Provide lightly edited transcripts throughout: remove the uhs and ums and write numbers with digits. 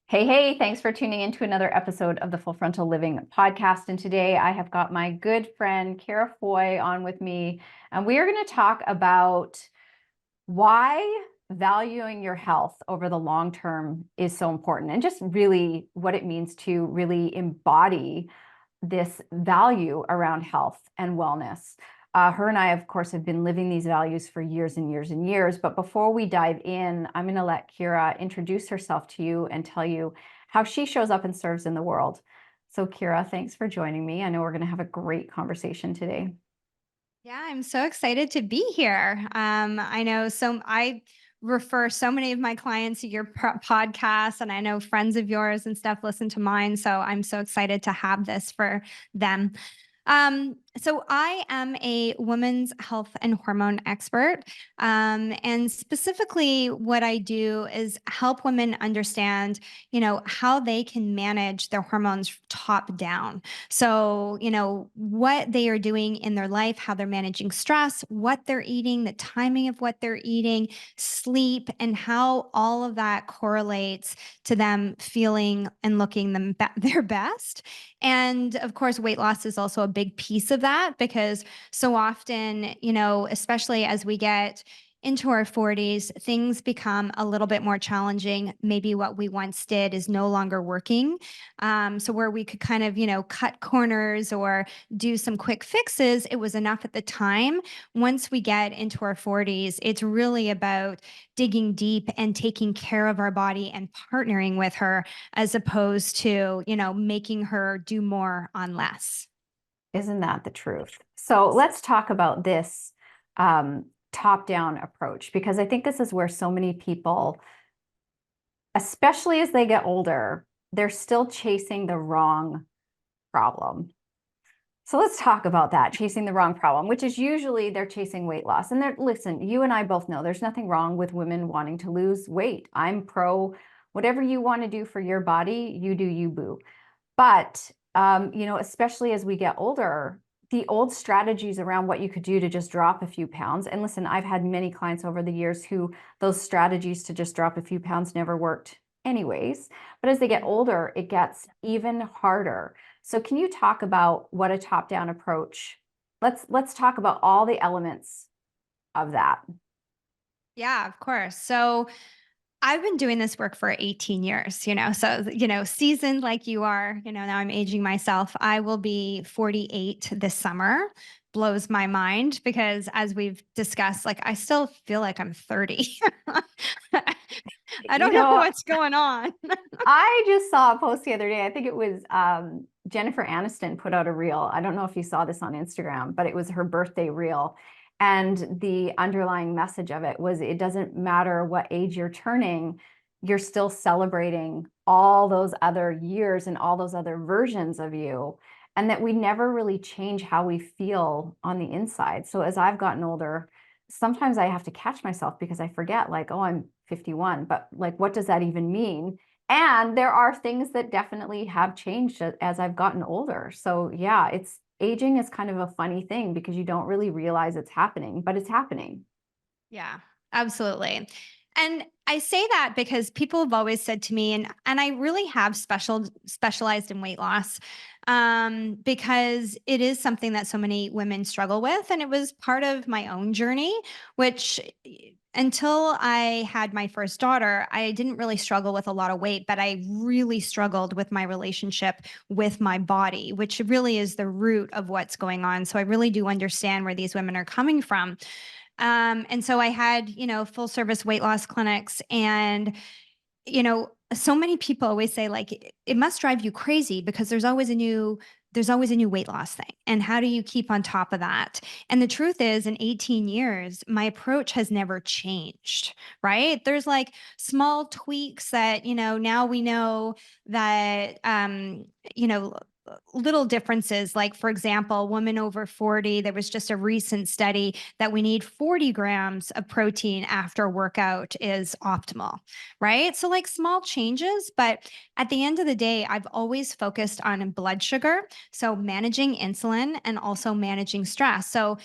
Hey, thanks for tuning in to another episode of the Full Frontal Living podcast. And today I have got my good friend, Ciara Foy, on with me. And we are going to talk about why valuing your health over the long term is so important and just really what it means to really embody this value around health and wellness. Her and I, of course, have been living these values for years and years and years. But before we dive in, I'm going to let Ciara introduce herself to you and tell you how she shows up and serves in the world. So, Ciara, thanks for joining me. I know we're going to have a great conversation today. Yeah, I'm so excited to be here. I refer so many of my clients to your podcast, and I know friends of yours and stuff listen to mine. So I'm so excited to have this for them. So I am a women's health and hormone expert. And specifically what I do is help women understand, how they can manage their hormones top down. So, what they are doing in their life, how they're managing stress, what they're eating, the timing of what they're eating, sleep, and how all of that correlates to them feeling and looking their best. And of course, weight loss is also a big piece of that because so often, especially as we get into our 40s, things become a little bit more challenging. Maybe what we once did is no longer working. So, where we could kind of, cut corners or do some quick fixes, it was enough at the time. Once we get into our 40s, it's really about digging deep and taking care of our body and partnering with her as opposed to, making her do more on less. Isn't that the truth? So, let's talk about this top down approach because I think this is where so many people, especially as they get older, they're still chasing the wrong problem. So let's talk about that, chasing the wrong problem, which is usually they're chasing weight loss. And listen, you and I both know there's nothing wrong with women wanting to lose weight. I'm pro whatever you want to do for your body, you do you, boo. But especially as we get older, the old strategies around what you could do to just drop a few pounds. And listen, I've had many clients over the years who those strategies to just drop a few pounds never worked anyways. But as they get older, it gets even harder. So can you talk about what a top-down approach? Let's talk about all the elements of that. Yeah, of course. So I've been doing this work for 18 years, seasoned like you are, now I'm aging myself. I will be 48 this summer. Blows my mind because as we've discussed, like I still feel like I'm 30. I You don't know know, what's going on. I just saw a post the other day. I think it was Jennifer Aniston put out a reel. I don't know if you saw this on Instagram, but it was her birthday reel. And the underlying message of it was it doesn't matter what age you're turning, you're still celebrating all those other years and all those other versions of you. And that we never really change how we feel on the inside. So as I've gotten older, sometimes I have to catch myself because I forget, like, oh, I'm 51, but like, what does that even mean? And there are things that definitely have changed as I've gotten older. So yeah, it's aging is kind of a funny thing because you don't really realize it's happening, but it's happening. Yeah, absolutely. And I say that because people have always said to me, and I really have specialized in weight loss, because it is something that so many women struggle with, and it was part of my own journey. Which until I had my first daughter, I didn't really struggle with a lot of weight, but I really struggled with my relationship with my body, which really is the root of what's going on. So I really do understand where these women are coming from. And so I had, full service weight loss clinics. And, so many people always say, like, it must drive you crazy because there's always a new weight loss thing. And how do you keep on top of that? And the truth is, in 18 years, my approach has never changed, right? There's like small tweaks that, now we know that, you know, little differences. Like, for example, women over 40, there was just a recent study that we need 40 grams of protein after workout is optimal, right? So, like small changes, but at the end of the day, I've always focused on blood sugar. So, managing insulin and also managing stress. So,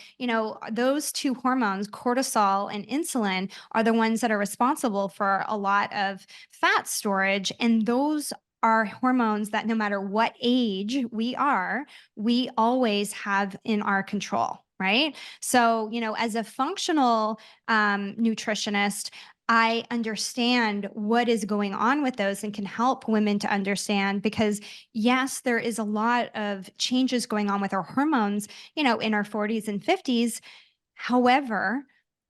those two hormones, cortisol and insulin, are the ones that are responsible for a lot of fat storage. And those are hormones that no matter what age we are, we always have in our control. Right. So, as a functional nutritionist, I understand what is going on with those and can help women to understand because, yes, there is a lot of changes going on with our hormones, in our 40s and 50s. However,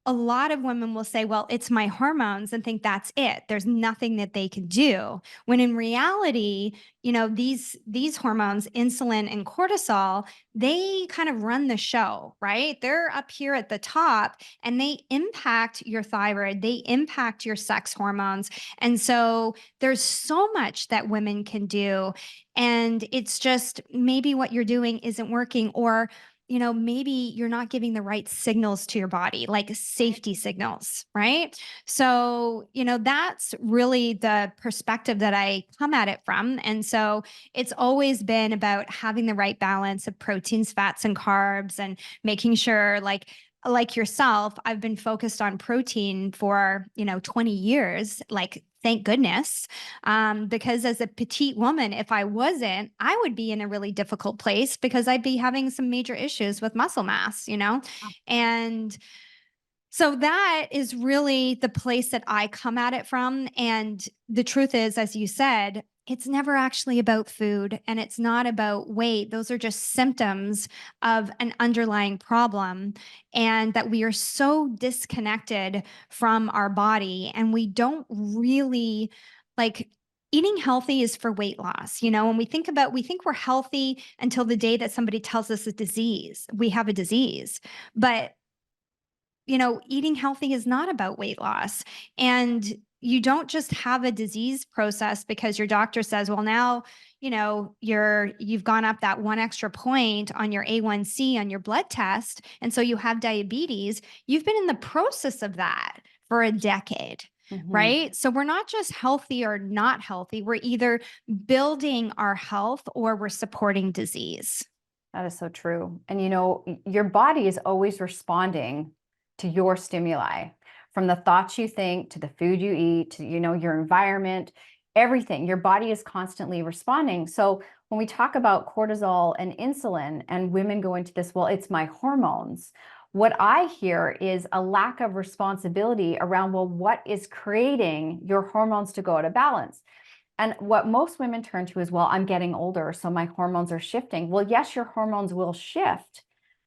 a lot of women will say, well, it's my hormones and think that's it. There's nothing that they can do. When in reality, these hormones, insulin and cortisol, they kind of run the show, right? They're up here at the top and they impact your thyroid, they impact your sex hormones. And so there's so much that women can do. And it's just maybe what you're doing isn't working, or maybe you're not giving the right signals to your body, like safety signals, right? So, that's really the perspective that I come at it from. And so it's always been about having the right balance of proteins, fats, and carbs, and making sure, like yourself, I've been focused on protein for 20 years, like thank goodness, because as a petite woman, if I wasn't, I would be in a really difficult place because I'd be having some major issues with muscle mass, and so that is really the place that I come at it from. And the truth is, as you said, it's never actually about food and it's not about weight. Those are just symptoms of an underlying problem, and that we are so disconnected from our body and we don't really like. Eating healthy is for weight loss. When we think we're healthy until the day that somebody tells us we have a disease. But eating healthy is not about weight loss. And you don't just have a disease process because your doctor says, well, now, you've gone up that one extra point on your A1C on your blood test. And so you have diabetes. You've been in the process of that for a decade. Right. So we're not just healthy or not healthy. We're either building our health or we're supporting disease. That is so true. And your body is always responding to your stimuli, from the thoughts you think to the food you eat to your environment, everything. Your body is constantly responding. So when we talk about cortisol and insulin and women go into this, well, it's my hormones. What I hear is a lack of responsibility around, well, what is creating your hormones to go out of balance? And what most women turn to is, well, I'm getting older, so my hormones are shifting. Well, yes, your hormones will shift,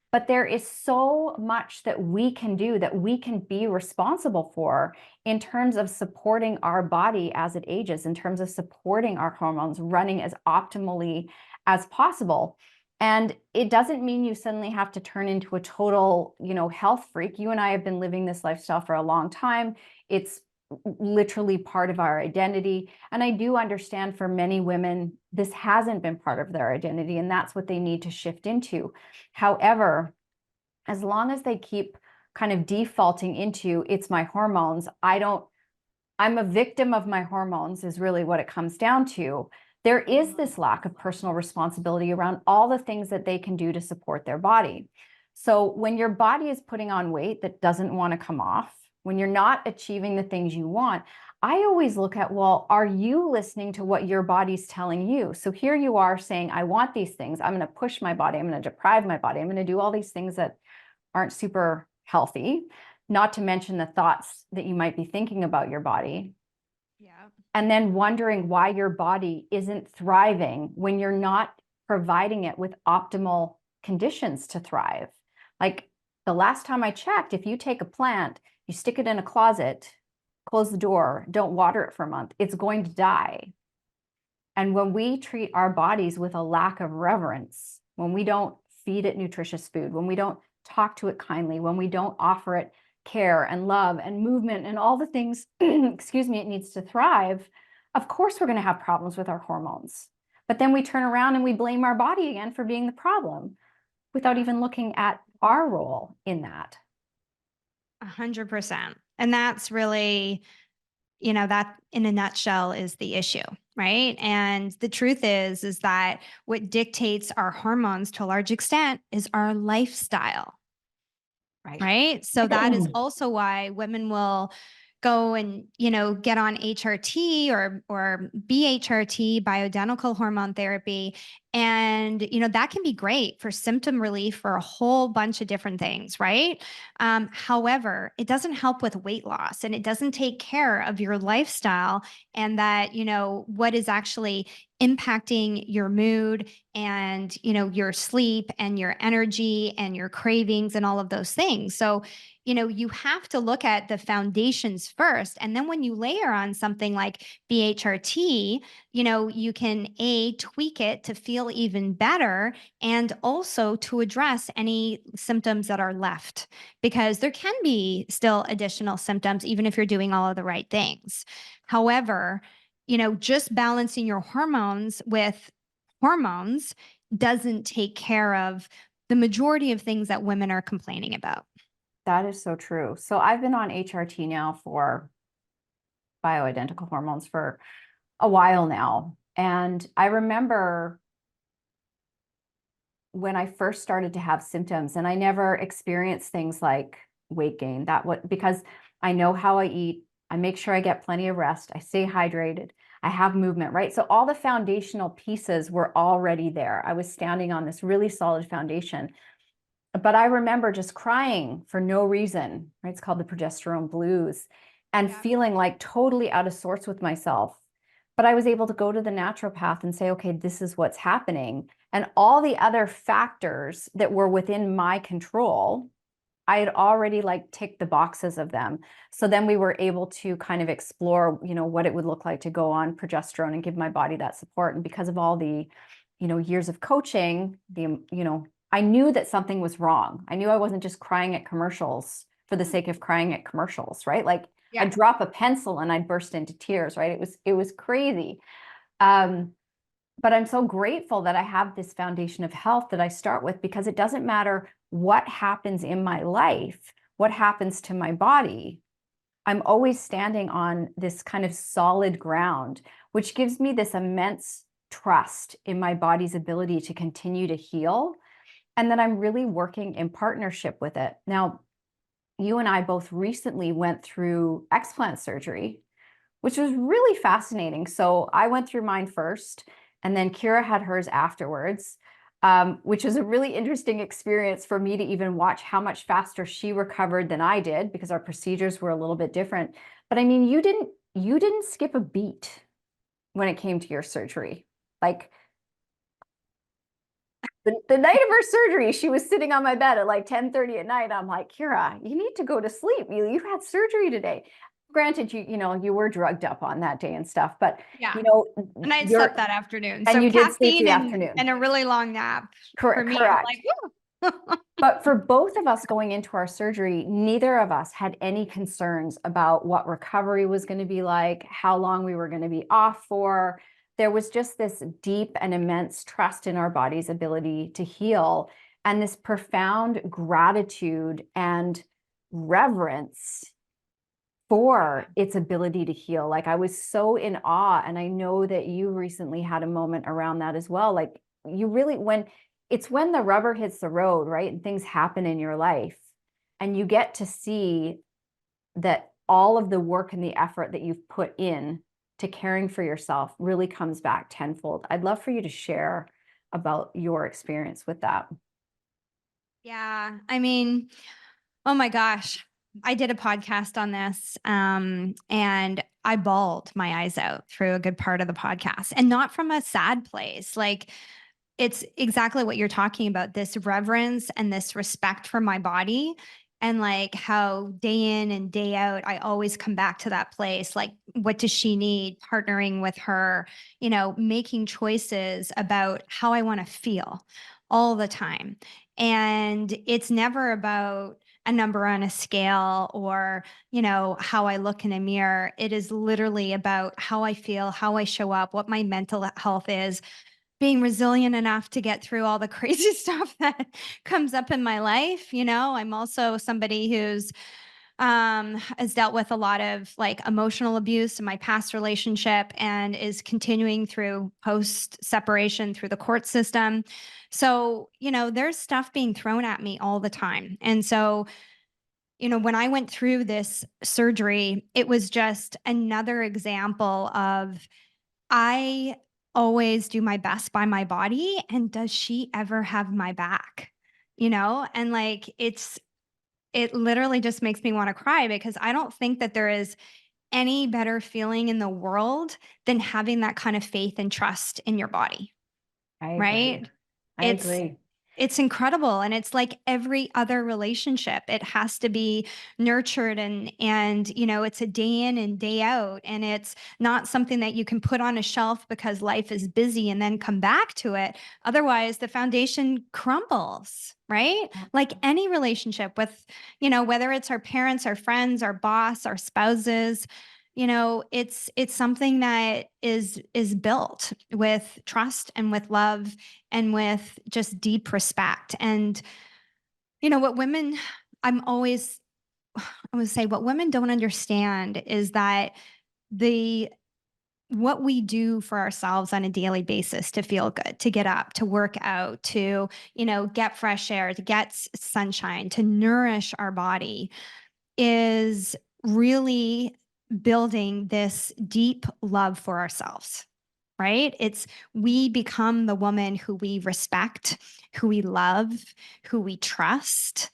but there is so much that we can do, that we can be responsible for in terms of supporting our body as it ages, in terms of supporting our hormones running as optimally as possible. And it doesn't mean you suddenly have to turn into a total, health freak. You and I have been living this lifestyle for a long time. It's literally part of our identity. And I do understand for many women, this hasn't been part of their identity, and that's what they need to shift into. However, as long as they keep kind of defaulting into, it's my hormones, I'm a victim of my hormones, is really what it comes down to. There is this lack of personal responsibility around all the things that they can do to support their body. So when your body is putting on weight that doesn't want to come off, when you're not achieving the things you want, I always look at, well, are you listening to what your body's telling you? So here you are saying, I want these things. I'm going to push my body. I'm going to deprive my body. I'm going to do all these things that aren't super healthy, not to mention the thoughts that you might be thinking about your body. Yeah. And then wondering why your body isn't thriving when you're not providing it with optimal conditions to thrive. Like the last time I checked, if you take a plant, you stick it in a closet, close the door, don't water it for a month, it's going to die. And when we treat our bodies with a lack of reverence, when we don't feed it nutritious food, when we don't talk to it kindly, when we don't offer it care and love and movement and all the things, excuse me, it needs to thrive, of course we're going to have problems with our hormones. But then we turn around and we blame our body again for being the problem without even looking at our role in that. 100%. And that's really, that in a nutshell is the issue, right? And the truth is that what dictates our hormones to a large extent is our lifestyle. Right. Right. So that is also why women will go and, get on HRT or BHRT, bioidentical hormone therapy. And, that can be great for symptom relief for a whole bunch of different things. Right. However, it doesn't help with weight loss, and it doesn't take care of your lifestyle and that, what is actually impacting your mood and your sleep and your energy and your cravings and all of those things. So you have to look at the foundations first, and then when you layer on something like BHRT, you can tweak it to feel even better, and also to address any symptoms that are left, because there can be still additional symptoms even if you're doing all of the right things. However, just balancing your hormones with hormones doesn't take care of the majority of things that women are complaining about. That is so true. So I've been on HRT now for bioidentical hormones for a while now. And I remember when I first started to have symptoms, and I never experienced things like weight gain, because I know how I eat, I make sure I get plenty of rest, I stay hydrated, I have movement, right? So all the foundational pieces were already there. I was standing on this really solid foundation. But I remember just crying for no reason, right? It's called the progesterone blues, and feeling like totally out of sorts with myself. But I was able to go to the naturopath and say, okay, this is what's happening. And all the other factors that were within my control, I had already like ticked the boxes of them. So then we were able to kind of explore, what it would look like to go on progesterone and give my body that support. And because of all the, years of coaching, I knew that something was wrong. I knew I wasn't just crying at commercials for the sake of crying at commercials, right? Like I'd drop a pencil and I'd burst into tears, right? It was crazy. But I'm so grateful that I have this foundation of health that I start with, because it doesn't matter what happens in my life, what happens to my body. I'm always standing on this kind of solid ground, which gives me this immense trust in my body's ability to continue to heal, and that I'm really working in partnership with it. Now, you and I both recently went through explant surgery, which was really fascinating. So I went through mine first, and then Ciara had hers afterwards, which was a really interesting experience for me to even watch how much faster she recovered than I did, because our procedures were a little bit different. But I mean, you didn't skip a beat when it came to your surgery. Like the night of her surgery, she was sitting on my bed at like 10:30 at night. I'm like, Ciara, you need to go to sleep. You had surgery today. Granted, you were drugged up on that day and stuff, but and I slept that afternoon. And so you did sleep the caffeine afternoon. and a really long nap for me. Correct. Like, but for both of us going into our surgery, neither of us had any concerns about what recovery was going to be like, how long we were going to be off for. There was just this deep and immense trust in our body's ability to heal, and this profound gratitude and reverence for its ability to heal. Like I was so in awe, and I know that you recently had a moment around that as well. Like you really, when the rubber hits the road, right? And things happen in your life, and you get to see that all of the work and the effort that you've put in to caring for yourself really comes back tenfold. I'd love for you to share about your experience with that. Yeah. I mean, oh my gosh. I did a podcast on this, and I bawled my eyes out through a good part of the podcast, and not from a sad place. Like, it's exactly what you're talking about, this reverence and this respect for my body. And like how day in and day out, I always come back to that place. Like, what does she need? Partnering with her, making choices about how I want to feel all the time. And it's never about a number on a scale or, how I look in a mirror. It is literally about how I feel, how I show up, what my mental health is, being resilient enough to get through all the crazy stuff that comes up in my life. I'm also somebody who's has dealt with a lot of like emotional abuse in my past relationship and is continuing through post separation through the court system. So, there's stuff being thrown at me all the time. And so, when I went through this surgery, it was just another example of I always do my best by my body. And does she ever have my back? And like it literally just makes me want to cry because I don't think that there is any better feeling in the world than having that kind of faith and trust in your body, I agree. right? I It's agree. it's incredible, and it's like every other relationship. It has to be nurtured, and it's a day in and day out, and it's not something that you can put on a shelf because life is busy and then come back to it. Otherwise, the foundation crumbles, right? Like any relationship with, whether it's our parents, our friends, our boss, our spouses, it's something that is built with trust and with love and with just deep respect. And what women, I'm always, I would say what women don't understand is that the what we do for ourselves on a daily basis to feel good, to get up, to work out, to, get fresh air, to get sunshine, to nourish our body is really building this deep love for ourselves, right? It's we become the woman who we respect, who we love, who we trust.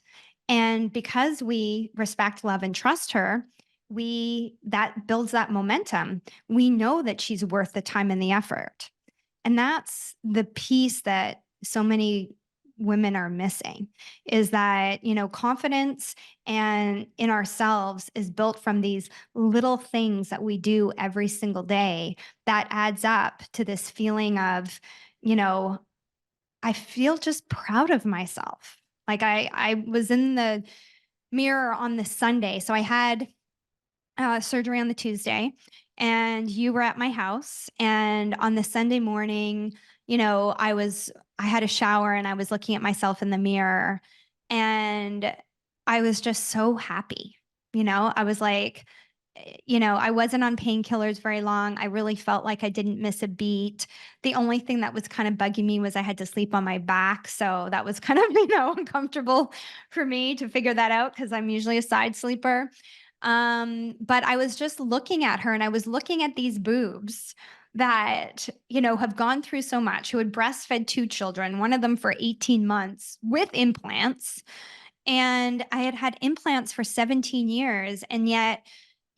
And because we respect, love, and trust her, that builds that momentum. We know that she's worth the time and the effort. And that's the piece that so many women are missing is that, confidence and in ourselves is built from these little things that we do every single day that adds up to this feeling of, you know, I feel just proud of myself. Like I was in the mirror on the Sunday. So I had surgery on the Tuesday, and you were at my house. And on the Sunday morning, I had a shower and I was looking at myself in the mirror, and I was just so happy. I was like, I wasn't on painkillers very long. I really felt like I didn't miss a beat. The only thing that was kind of bugging me was I had to sleep on my back. So that was kind of, uncomfortable for me to figure that out because I'm usually a side sleeper. But I was just looking at her and I was looking at these boobs that, have gone through so much, who had breastfed two children, one of them for 18 months with implants. And I had had implants for 17 years. And yet,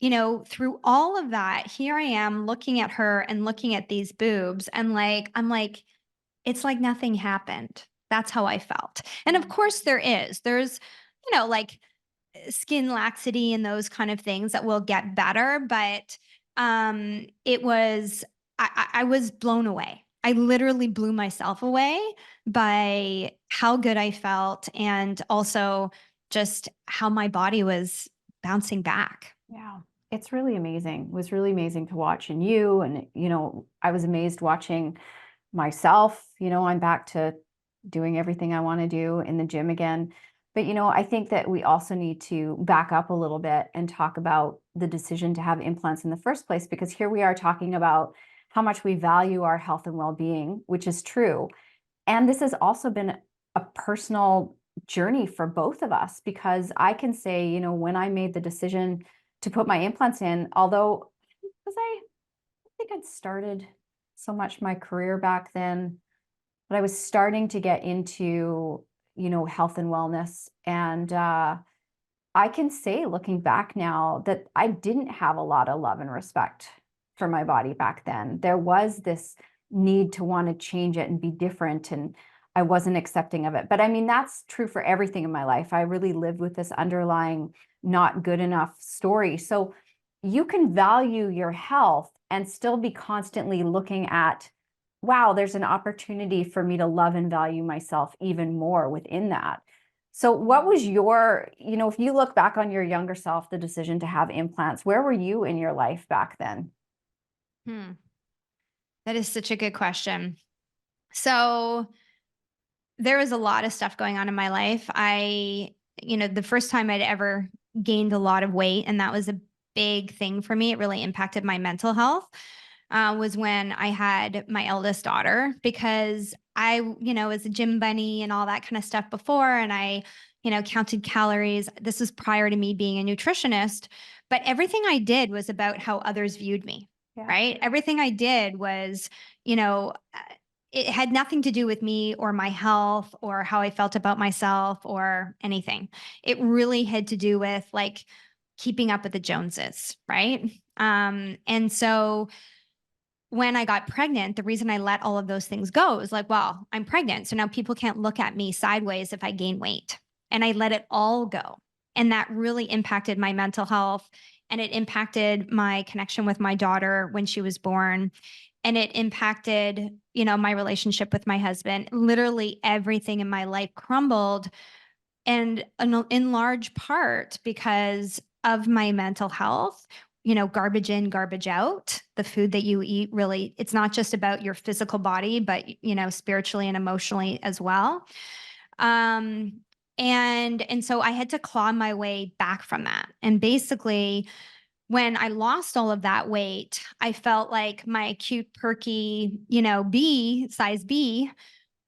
through all of that, here I am looking at her and looking at these boobs. And I'm like, it's like nothing happened. That's how I felt. And of course, there's, like skin laxity and those kind of things that will get better. But it was, I was blown away. I literally blew myself away by how good I felt and also just how my body was bouncing back. Yeah, it's really amazing. It was really amazing to watch in you. And, I was amazed watching myself. I'm back to doing everything I want to do in the gym again. But, I think that we also need to back up a little bit and talk about the decision to have implants in the first place, because here we are talking about how much we value our health and well-being, which is true. And this has also been a personal journey for both of us, because I can say, when I made the decision to put my implants in, although I think I'd started so much my career back then, but I was starting to get into, health and wellness. And I can say, looking back now, that I didn't have a lot of love and respect for my body back then. There was this need to want to change it and be different, and I wasn't accepting of it. But I mean, that's true for everything in my life. I really lived with this underlying not good enough story. So you can value your health and still be constantly looking at, wow, there's an opportunity for me to love and value myself even more within that. So what was your, if you look back on your younger self, the decision to have implants, where were you in your life back then? Hmm. That is such a good question. So there was a lot of stuff going on in my life. The first time I'd ever gained a lot of weight, and that was a big thing for me. It really impacted my mental health. Was when I had my eldest daughter, because was a gym bunny and all that kind of stuff before. And I, counted calories. This was prior to me being a nutritionist, but everything I did was about how others viewed me, Yeah. right? Everything I did was, it had nothing to do with me or my health or how I felt about myself or anything. It really had to do with like keeping up with the Joneses, right? And so when I got pregnant, the reason I let all of those things go is like, well, I'm pregnant. So now people can't look at me sideways if I gain weight. And I let it all go. And that really impacted my mental health. And it impacted my connection with my daughter when she was born. And it impacted, my relationship with my husband. Literally everything in my life crumbled. And in large part because of my mental health, garbage in, garbage out. The food that you eat really, it's not just about your physical body, but, spiritually and emotionally as well. And so I had to claw my way back from that. And basically, when I lost all of that weight, I felt like my cute, perky, size B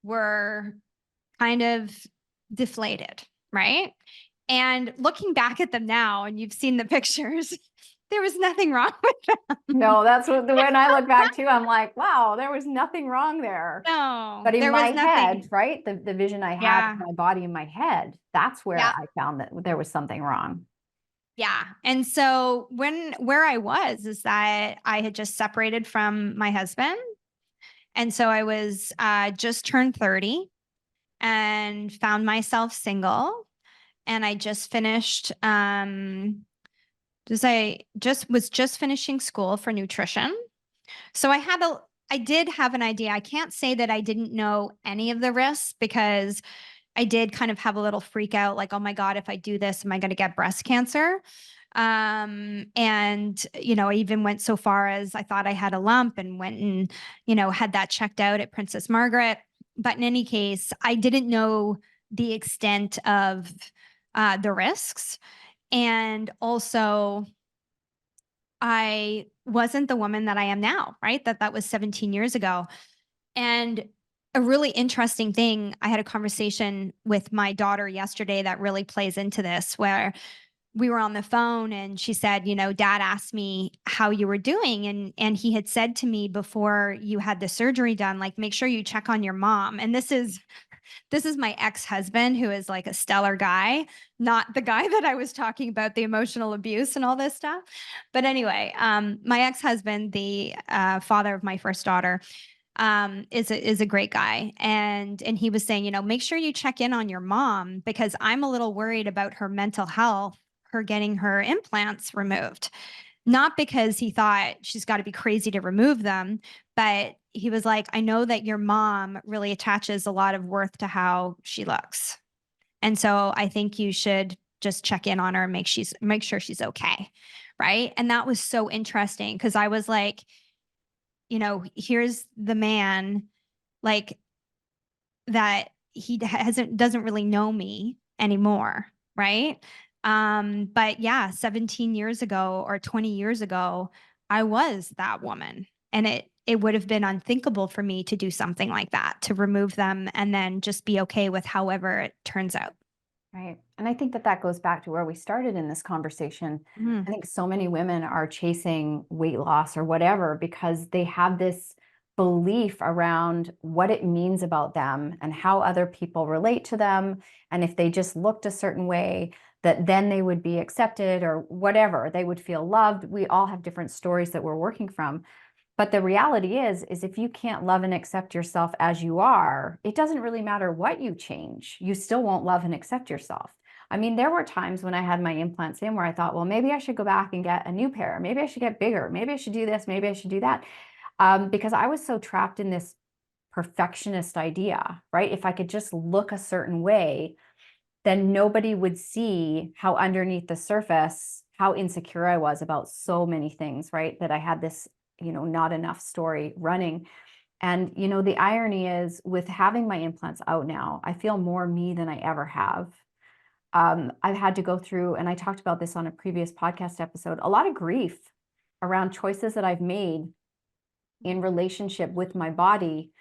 were kind of deflated, right? And looking back at them now, and you've seen the pictures, there was nothing wrong with them. No, that's what when I look back too, I'm like, wow, there was nothing wrong there. No, But in there my was head, nothing. right, the vision I had of Yeah. my body in my head, that's where Yeah. I found that there was something wrong. Yeah. And so where I was is that I had just separated from my husband. And so I was just turned 30 and found myself single. And I just finished I just was just finishing school for nutrition. So I did have an idea. I can't say that I didn't know any of the risks, because I did kind of have a little freak out, like, oh my God, if I do this, am I going to get breast cancer? And, I even went so far as I thought I had a lump and went and, had that checked out at Princess Margaret. But in any case, I didn't know the extent of the risks. And also, I wasn't the woman that I am now, right? That was 17 years ago. And a really interesting thing, I had a conversation with my daughter yesterday that really plays into this, where we were on the phone and she said, Dad asked me how you were doing. And he had said to me before you had the surgery done, like, make sure you check on your mom. And this is my ex-husband, who is like a stellar guy, not the guy that I was talking about, the emotional abuse and all this stuff. But anyway, my ex-husband, the father of my first daughter, is a great guy. And he was saying, make sure you check in on your mom, because I'm a little worried about her mental health, her getting her implants removed. Not because he thought she's got to be crazy to remove them, but he was like, I know that your mom really attaches a lot of worth to how she looks. And so I think you should just check in on her and make sure she's okay. Right. And that was so interesting, because I was like, here's the man, like, that he doesn't really know me anymore, right? But yeah, 17 years ago or 20 years ago, I was that woman. And it would have been unthinkable for me to do something like that, to remove them and then just be okay with however it turns out. Right. And I think that that goes back to where we started in this conversation. I Mm. think so many women are chasing weight loss or whatever because they have this belief around what it means about them and how other people relate to them. And if they just looked a certain way, that then they would be accepted or whatever, they would feel loved. We all have different stories that we're working from. But the reality is if you can't love and accept yourself as you are, it doesn't really matter what you change. You still won't love and accept yourself. I mean, there were times when I had my implants in where I thought, well, maybe I should go back and get a new pair. Maybe I should get bigger. Maybe I should do this. Maybe I should do that. Because I was so trapped in this perfectionist idea, right? If I could just look a certain way, then nobody would see how underneath the surface, how insecure I was about so many things, right? That I had this, not enough story running. And, you know, the irony is with having my implants out now, I feel more me than I ever have. I've had to go through, and I talked about this on a previous podcast episode, a lot of grief around choices that I've made in relationship with my body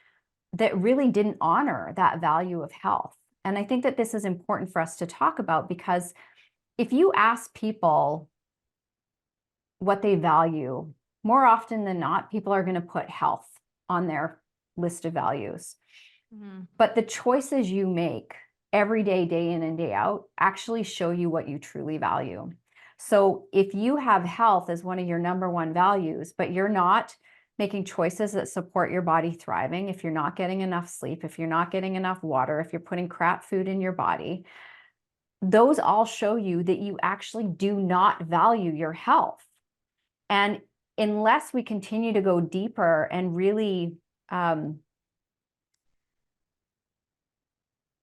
that really didn't honor that value of health. And I think that this is important for us to talk about, because if you ask people what they value, more often than not, people are going to put health on their list of values. Mhm. But the choices you make every day, day in and day out, actually show you what you truly value. So if you have health as one of your number one values, but you're not making choices that support your body thriving, if you're not getting enough sleep, if you're not getting enough water, if you're putting crap food in your body, those all show you that you actually do not value your health. And unless we continue to go deeper and really,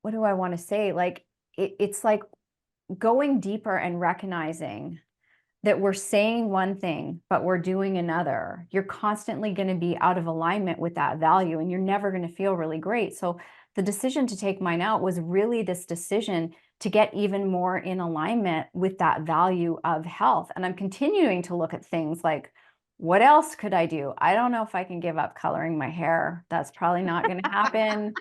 what do I want to say? Like, it's like going deeper and recognizing that we're saying one thing, but we're doing another. You're constantly going to be out of alignment with that value, and you're never going to feel really great. So the decision to take mine out was really this decision to get even more in alignment with that value of health. And I'm continuing to look at things like, what else could I do? I don't know if I can give up coloring my hair. That's probably not going to happen.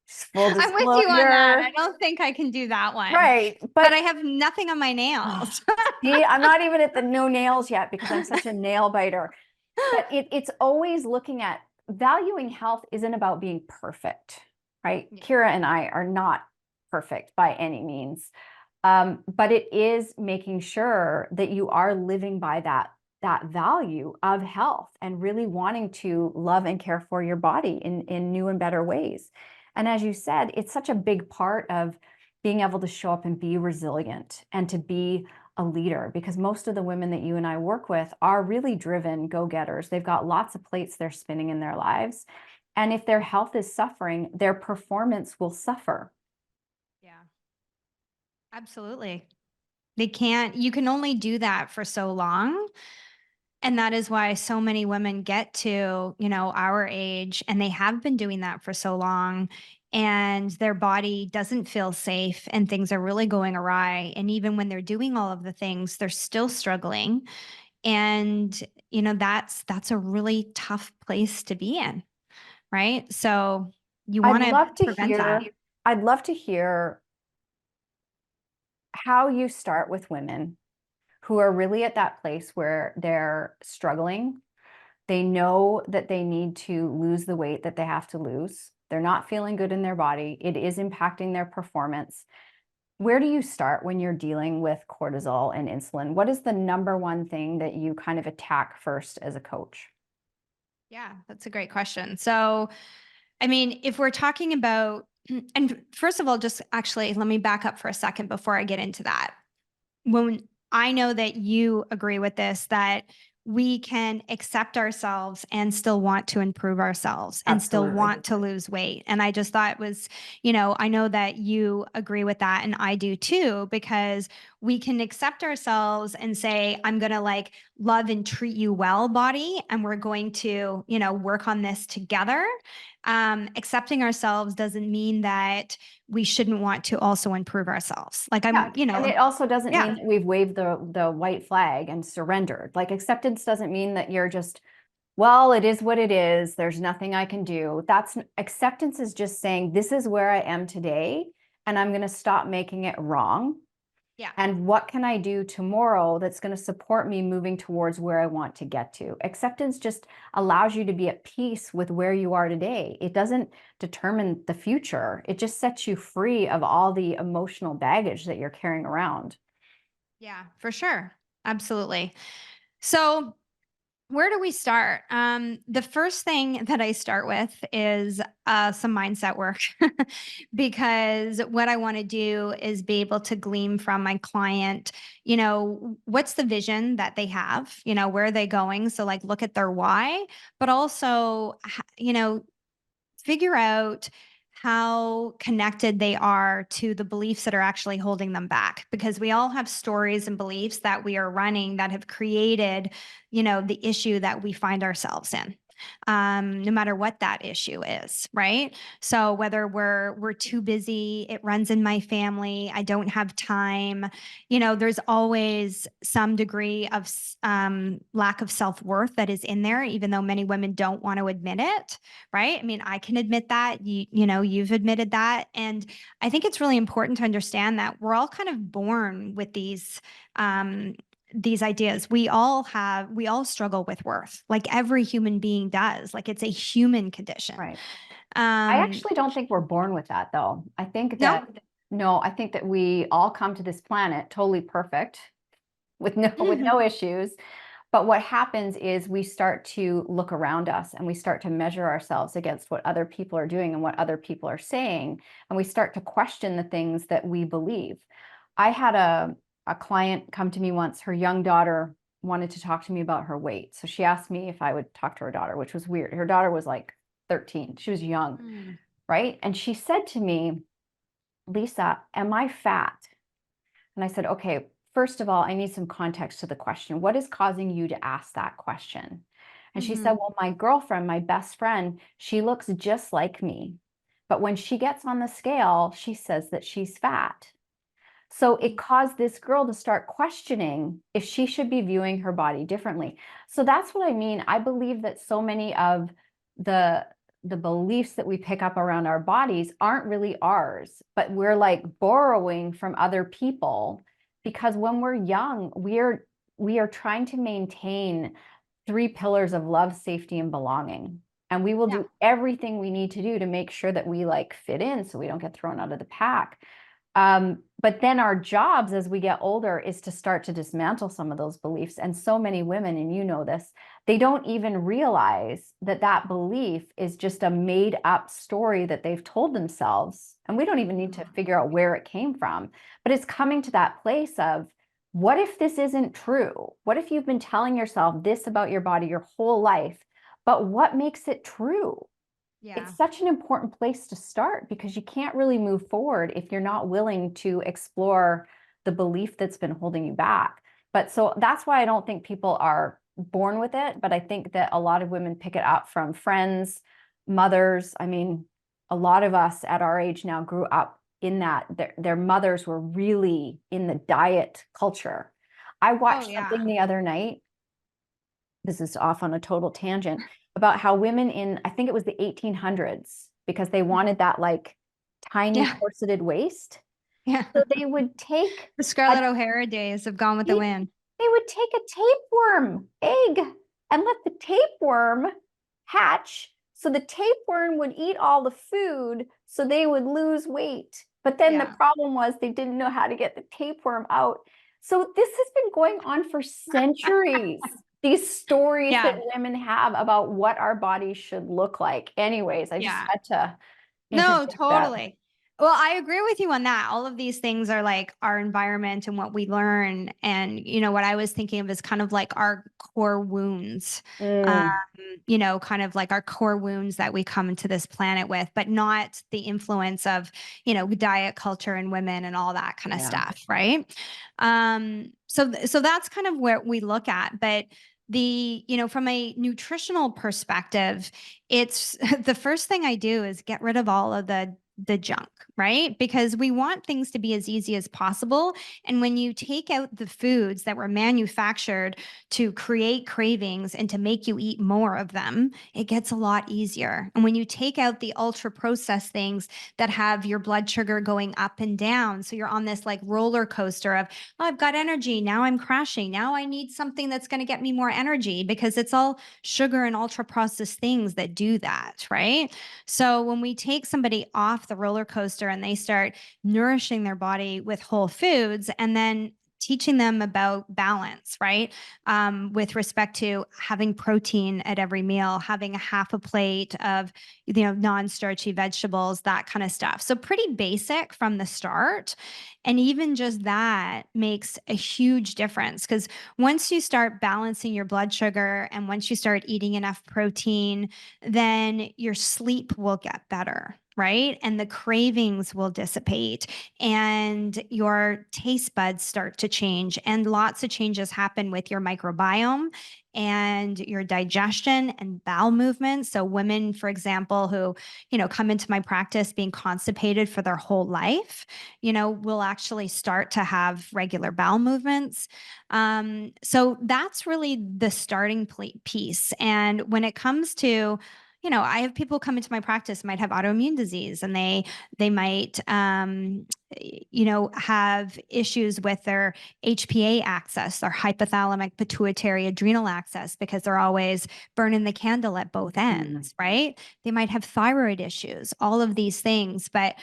Full I'm with you on that. I disclosure. don't think I can do that one. Right. But But I have nothing on my nails. see, I'm not even at the no nails yet because I'm such a nail biter. But it's always looking at valuing health isn't about being perfect, right? Yeah. Ciara and I are not perfect by any means. But it is making sure that you are living by that value of health and really wanting to love and care for your body in new and better ways. And as you said, it's such a big part of being able to show up and be resilient and to be a leader, because most of the women that you and I work with are really driven go-getters. They've got lots of plates they're spinning in their lives. And if their health is suffering, their performance will suffer. Yeah, absolutely. You can only do that for so long. And that is why so many women get to, our age, and they have been doing that for so long, and their body doesn't feel safe and things are really going awry. And even when they're doing all of the things, they're still struggling. And, that's a really tough place to be in, right? So you I'd want to love to prevent that. hear, I'd love to hear how you start with women who are really at that place where they're struggling. They know that they need to lose the weight that they have to lose. They're not feeling good in their body. It is impacting their performance. Where do you start when you're dealing with cortisol and insulin? What is the number one thing that you kind of attack first as a coach? Yeah, that's a great question. So, I mean, if we're talking about, and first of all, just actually, let me back up for a second before I get into that. When I know that you agree with this, that we can accept ourselves and still want to improve ourselves and still Absolutely. want to lose weight. And I just thought it was, I know that you agree with that and I do too, because we can accept ourselves and say, I'm going to like love and treat you well, body. And we're going to, work on this together. Accepting ourselves doesn't mean that we shouldn't want to also improve ourselves. Like Yeah. And it also doesn't yeah. mean that we've waved the white flag and surrendered. Like, acceptance doesn't mean that you're just, well, it is what it is. There's nothing I can do. Acceptance is just saying, this is where I am today, and I'm going to stop making it wrong. Yeah. And what can I do tomorrow that's going to support me moving towards where I want to get to? Acceptance just allows you to be at peace with where you are today. It doesn't determine the future. It just sets you free of all the emotional baggage that you're carrying around. Yeah, for sure. Absolutely. So, where do we start? The first thing that I start with is some mindset work because what I want to do is be able to glean from my client, what's the vision that they have, where are they going? So, like, look at their why, but also, figure out how connected they are to the beliefs that are actually holding them back, because we all have stories and beliefs that we are running that have created the issue that we find ourselves in. no matter what that issue is, right? So whether we're too busy, it runs in my family, I don't have time, there's always some degree of lack of self-worth that is in there, even though many women don't want to admit it, right? I mean, I can admit that, you've admitted that. And I think it's really important to understand that we're all kind of born with these ideas. We all struggle with worth, like every human being does. Like it's a human condition. Right. I Um, actually don't think we're born with that, though. I think no. that, no, I think that we all come to this planet totally perfect with no issues. But what happens is we start to look around us and we start to measure ourselves against what other people are doing and what other people are saying. And we start to question the things that we believe. I had a client come to me once. Her young daughter wanted to talk to me about her weight. So she asked me if I would talk to her daughter, which was weird. Her daughter was like 13. She was young, Mm. right? And she said to me, Lisa, am I fat? And I said, okay, first of all, I need some context to the question. What is causing you to ask that question? And she said, Mhm. well, my girlfriend, my best friend, she looks just like me. But when she gets on the scale, she says that she's fat. So it caused this girl to start questioning if she should be viewing her body differently. So that's what I mean. I believe that so many of the the beliefs that we pick up around our bodies aren't really ours, but we're like borrowing from other people because when we're young, we are trying to maintain three pillars of love, safety, and belonging. And we will Yeah. do everything we need to do to make sure that we like fit in so we don't get thrown out of the pack. But then our jobs as we get older is to start to dismantle some of those beliefs. And so many women, and you know this, they don't even realize that that belief is just a made up story that they've told themselves. And we don't even need to figure out where it came from, but it's coming to that place of, what if this isn't true? What if you've been telling yourself this about your body your whole life, but what makes it true? Yeah. It's such an important place to start because you can't really move forward if you're not willing to explore the belief that's been holding you back. But so that's why I don't think people are born with it, but I think that a lot of women pick it up from friends, mothers. I mean, a lot of us at our age now grew up in that their mothers were really in the diet culture. I Oh watched yeah. something the other night, this is off on a total tangent, about how women in, I think it was the 1800s, because they wanted that like tiny Yeah. corseted waist. Yeah. So they would take The a Scarlett O'Hara days have gone with the they, wind. they would take a tapeworm egg and let the tapeworm hatch. So the tapeworm would eat all the food, so they would lose weight. But then the Yeah. problem was they didn't know how to get the tapeworm out. So this has been going on for centuries. These stories that Yeah. women have about what our bodies should look like. Anyways, I just Yeah. had to No, interject that. totally. Well, I agree with you on that. All of these things are like our environment and what we learn. And, what I was thinking of is kind of like our core wounds, um, Mm, kind of like our core wounds that we come into this planet with, but not the influence of, diet culture and women and all that kind of yeah. stuff. Right. So that's kind of where we look at. But from a nutritional perspective, it's the first thing I do is get rid of all of the junk, right? Because we want things to be as easy as possible. And when you take out the foods that were manufactured to create cravings and to make you eat more of them, it gets a lot easier. And when you take out the ultra processed things that have your blood sugar going up and down, so you're on this like roller coaster of, oh, I've got energy. Now I'm crashing. Now I need something that's going to get me more energy, because it's all sugar and ultra processed things that do that, right? So when we take somebody off the roller coaster and they start nourishing their body with whole foods, and then teaching them about balance, right? With respect to having protein at every meal, having a half a plate of, non-starchy vegetables, that kind of stuff. So pretty basic from the start. And even just that makes a huge difference, because once you start balancing your blood sugar and once you start eating enough protein, then your sleep will get better. right? And the cravings will dissipate and your taste buds start to change. And lots of changes happen with your microbiome and your digestion and bowel movements. So, women, for example, who, come into my practice being constipated for their whole life, will actually start to have regular bowel movements. So, that's really the starting piece. And when it comes to, I have people come into my practice might have autoimmune disease, and they might have issues with their HPA axis, their hypothalamic pituitary adrenal axis, because they're always burning the candle at both Mm. ends, right? They might have thyroid issues, all of these things, but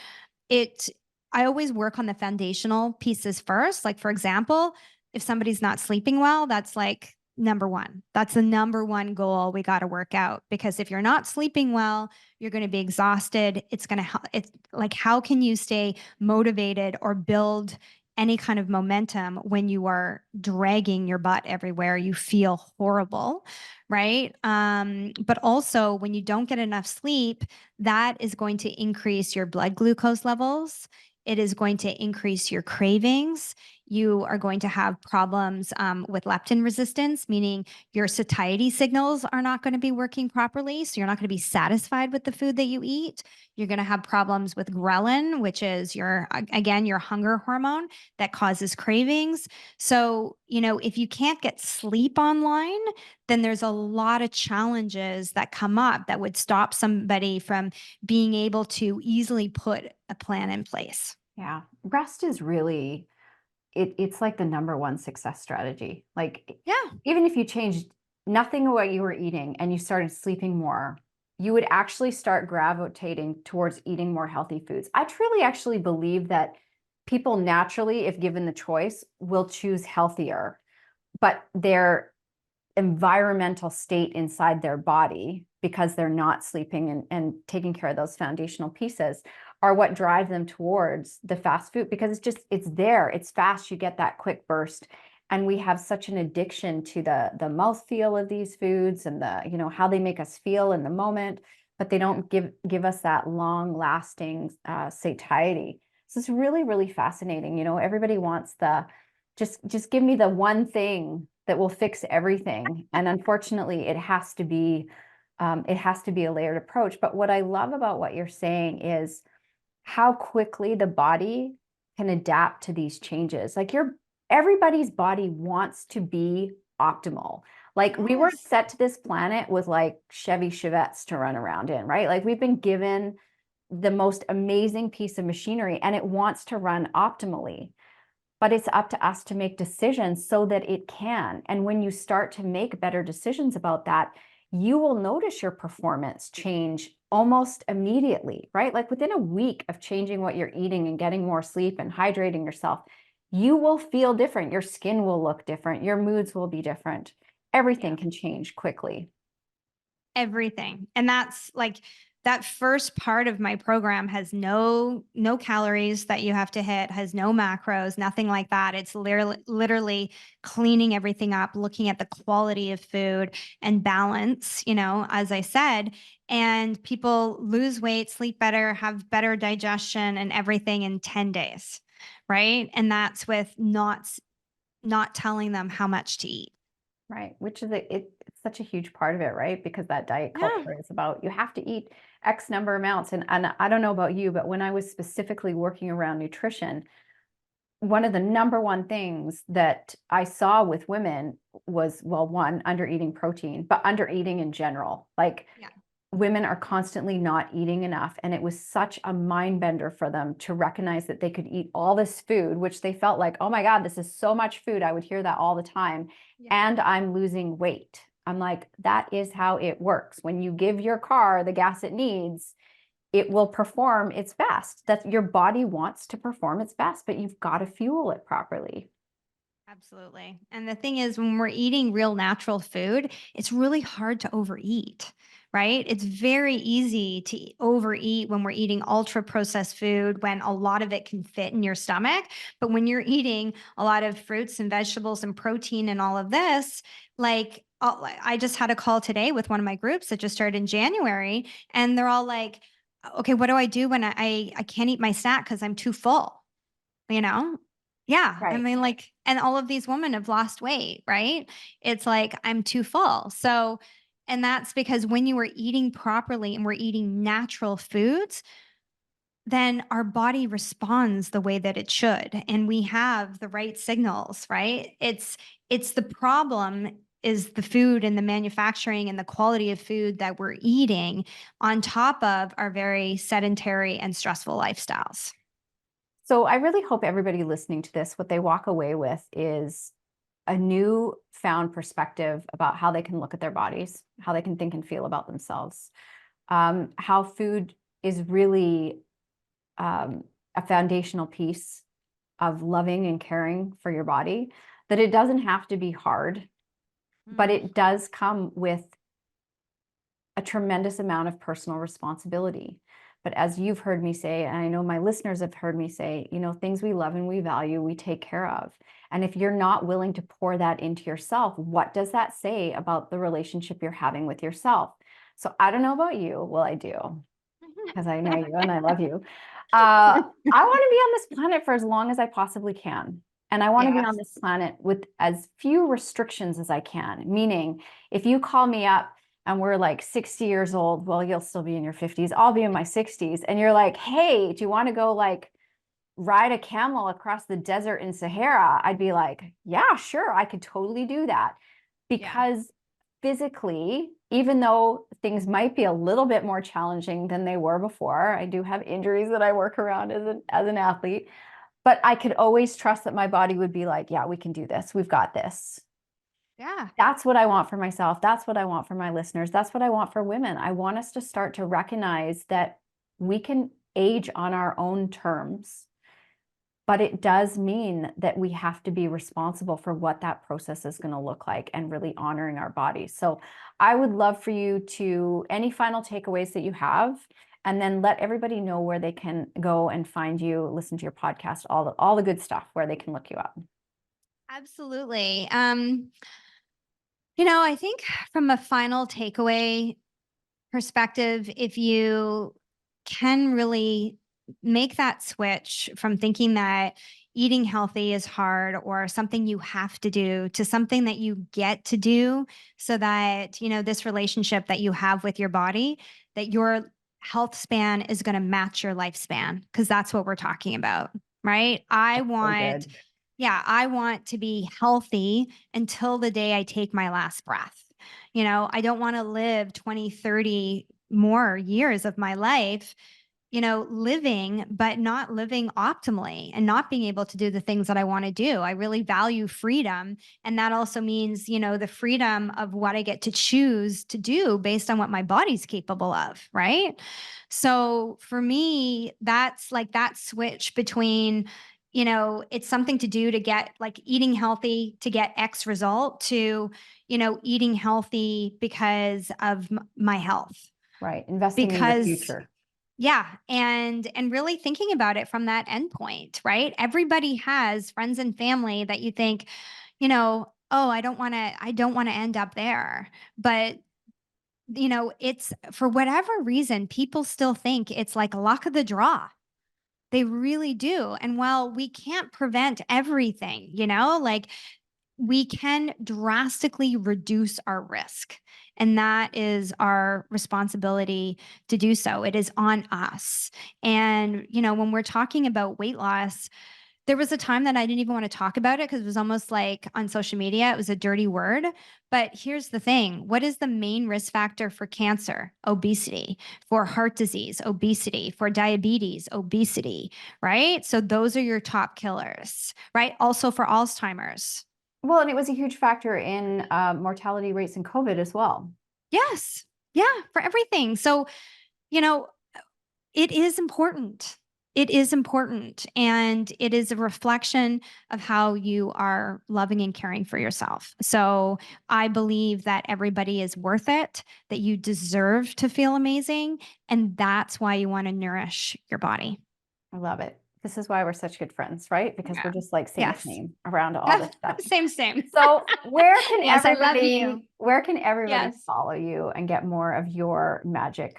it I always work on the foundational pieces first. Like, for example, if somebody's not sleeping well, that's like number one. That's the number one goal we got to work out, because if you're not sleeping well, you're going to be exhausted. It's going to help. It's like, how can you stay motivated or build any kind of momentum when you are dragging your butt everywhere? You feel horrible, right? But also, when you don't get enough sleep, that is going to increase your blood glucose levels. It is going to increase your cravings. You are going to have problems with leptin resistance, meaning your satiety signals are not going to be working properly. So you're not going to be satisfied with the food that you eat. You're going to have problems with ghrelin, which is again, your hunger hormone that causes cravings. So, if you can't get sleep online, then there's a lot of challenges that come up that would stop somebody from being able to easily put a plan in place. Yeah. Rest is really it's like the number one success strategy. Like, Yeah. even if you changed nothing of what you were eating and you started sleeping more, you would actually start gravitating towards eating more healthy foods. I truly actually believe that people naturally, if given the choice, will choose healthier, but their environmental state inside their body, because they're not sleeping and taking care of those foundational pieces, are what drive them towards the fast food, because it's there, it's fast, you get that quick burst. And we have such an addiction to the mouthfeel of these foods and how they make us feel in the moment, but they don't give us that long lasting satiety. So it's really, really fascinating. Everybody wants the just give me the one thing that will fix everything. And unfortunately, it has to be a layered approach. But what I love about what you're saying is how quickly the body can adapt to these changes. Like, everybody's body wants to be optimal. Like, we weren't Yes. set to this planet with like Chevy Chevettes to run around in, right? Like, we've been given the most amazing piece of machinery and it wants to run optimally. But it's up to us to make decisions so that it can. And when you start to make better decisions about that, you will notice your performance change almost immediately, right? Like, within a week of changing what you're eating and getting more sleep and hydrating yourself, you will feel different. Your skin will look different. Your moods will be different. Everything Yeah. can change quickly. Everything. And that's like, that first part of my program has no calories that you have to hit, has no macros, nothing like that. It's literally cleaning everything up, looking at the quality of food and balance, as I said, and people lose weight, sleep better, have better digestion and everything in 10 days. Right? And that's with not telling them how much to eat. Right, which is it's such a huge part of it, right? Because that diet Yeah. culture is about, you have to eat X number amounts. And I don't know about you, but when I was specifically working around nutrition, one of the number one things that I saw with women was, well, one, under eating protein, but under eating in general. Like, Yeah. women are constantly not eating enough. And it was such a mind bender for them to recognize that they could eat all this food, which they felt like, oh my God, this is so much food. I would hear that all the time. Yeah. And I'm losing weight. I'm like, that is how it works. When you give your car the gas it needs, it will perform its best. That your body wants to perform its best, but you've got to fuel it properly. Absolutely. And the thing is, when we're eating real natural food, it's really hard to overeat, right? It's very easy to overeat when we're eating ultra processed food, when a lot of it can fit in your stomach. But when you're eating a lot of fruits and vegetables and protein and all of this, like, I just had a call today with one of my groups that just started in January, and they're all like, okay, what do I do when I can't eat my snack because I'm too full? You know? Yeah. I Right. mean, like, and all of these women have lost weight, right? It's like, I'm too full. So, and that's because when you are eating properly and we're eating natural foods, then our body responds the way that it should. And we have the right signals, right? It's the problem is the food and the manufacturing and the quality of food that we're eating on top of our very sedentary and stressful lifestyles. So I really hope everybody listening to this, what they walk away with is a new found perspective about how they can look at their bodies, how they can think and feel about themselves, how food is really a foundational piece of loving and caring for your body, that it doesn't have to be hard, but Mm. it does come with a tremendous amount of personal responsibility. But as you've heard me say, and I know my listeners have heard me say, things we love and we value, we take care of. And if you're not willing to pour that into yourself, what does that say about the relationship you're having with yourself? So I don't know about you. Well, I do, because I know you and I love you. I want to be on this planet for as long as I possibly can. And I want to be on Yes. this planet with as few restrictions as I can. Meaning, if you call me up and we're like 60 years old, well, you'll still be in your 50s. I'll be in my 60s. And you're like, hey, do you want to go like ride a camel across the desert in Sahara? I'd be like, yeah, sure, I could totally do that. Yeah. Because physically, even though things might be a little bit more challenging than they were before, I do have injuries that I work around as an athlete, but I could always trust that my body would be like, yeah, we can do this. We've got this. Yeah. That's what I want for myself. That's what I want for my listeners. That's what I want for women. I want us to start to recognize that we can age on our own terms, but it does mean that we have to be responsible for what that process is going to look like and really honoring our bodies. So I would love for you to, any final takeaways that you have, and then let everybody know where they can go and find you, listen to your podcast, all the good stuff, where they can look you up. Absolutely. I think from a final takeaway perspective, if you can really make that switch from thinking that eating healthy is hard or something you have to do to something that you get to do so that, this relationship that you have with your body, that your health span is going to match your lifespan, because that's what we're talking about, right? So good. I want to be healthy until the day I take my last breath. I don't want to live 20, 30 more years of my life, living, but not living optimally and not being able to do the things that I want to do. I really value freedom. And that also means, the freedom of what I get to choose to do based on what my body's capable of. Right. So for me, that's like that switch between, it's something to do to get like eating healthy to get X result to, eating healthy because of my health. Right. Investing in your Because future. yeah, and really thinking about it from that endpoint, right? Everybody has friends and family that you think, oh, I don't want to end up there. But it's for whatever reason, people still think it's like luck of the draw. They really do. And while we can't prevent everything, like we can drastically reduce our risk. And that is our responsibility to do so. It is on us. And, when we're talking about weight loss, there was a time that I didn't even want to talk about it because it was almost like on social media, it was a dirty word. But here's the thing: what is the main risk factor for cancer? Obesity. For heart disease, obesity. For diabetes, obesity, right? So those are your top killers, right? Also for Alzheimer's. Well, and it was a huge factor in mortality rates in COVID as well. Yes. Yeah, for everything. So, you know, it is important. It is important. And it is a reflection of how you are loving and caring for yourself. So I believe that everybody is worth it, that you deserve to feel amazing. And that's why you want to nourish your body. I love it. This is why we're such good friends, right? Because Yeah. we're just like same, Yes. same around all this stuff. Same, same. So Yes, I love you. where can everybody Yes. follow you and get more of your magic?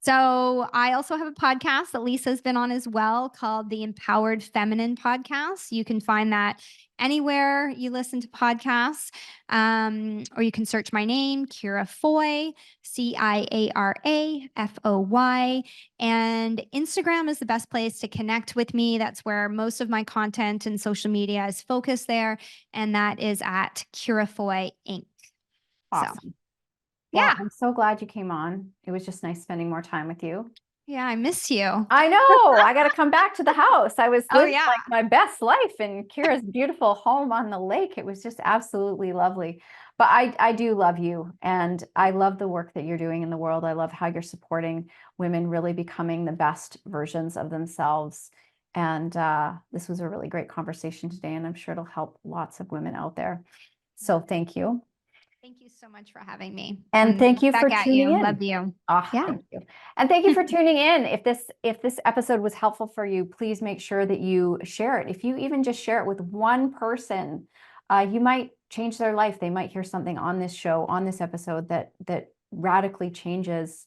So I also have a podcast that Lisa's been on as well called the Empowered Feminine Podcast. You can find that anywhere you listen to podcasts, or you can search my name, Ciara Foy, Ciara Foy. And Instagram is the best place to connect with me. That's where most of my content and social media is focused there. And that is at Ciara Foy Inc. So, Awesome. Well, yeah. I'm so glad you came on. It was just nice spending more time with you. Yeah, I miss you. I know. I got to come back to the house. I was Oh, living yeah. like my best life in Kira's beautiful home on the lake. It was just absolutely lovely. But I do love you, and I love the work that you're doing in the world. I love how you're supporting women really becoming the best versions of themselves. And this was a really great conversation today, and I'm sure it'll help lots of women out there. So thank you. Thank you so much for having me. And thank you Back for at tuning you. in. Love you. Ah, Yeah. thank you. And thank you for tuning in. If this episode was helpful for you, please make sure that you share it. If you even just share it with one person, you might change their life. They might hear something on this show, on this episode that radically changes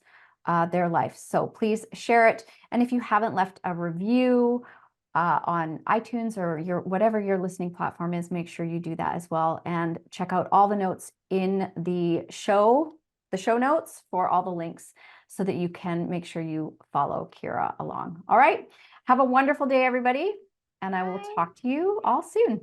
their life. So please share it. And if you haven't left a review on iTunes or whatever your listening platform is, make sure you do that as well. And check out all the notes in the show notes for all the links so that you can make sure you follow Ciara along. All right. Have a wonderful day, everybody. And I will Bye. talk to you all soon.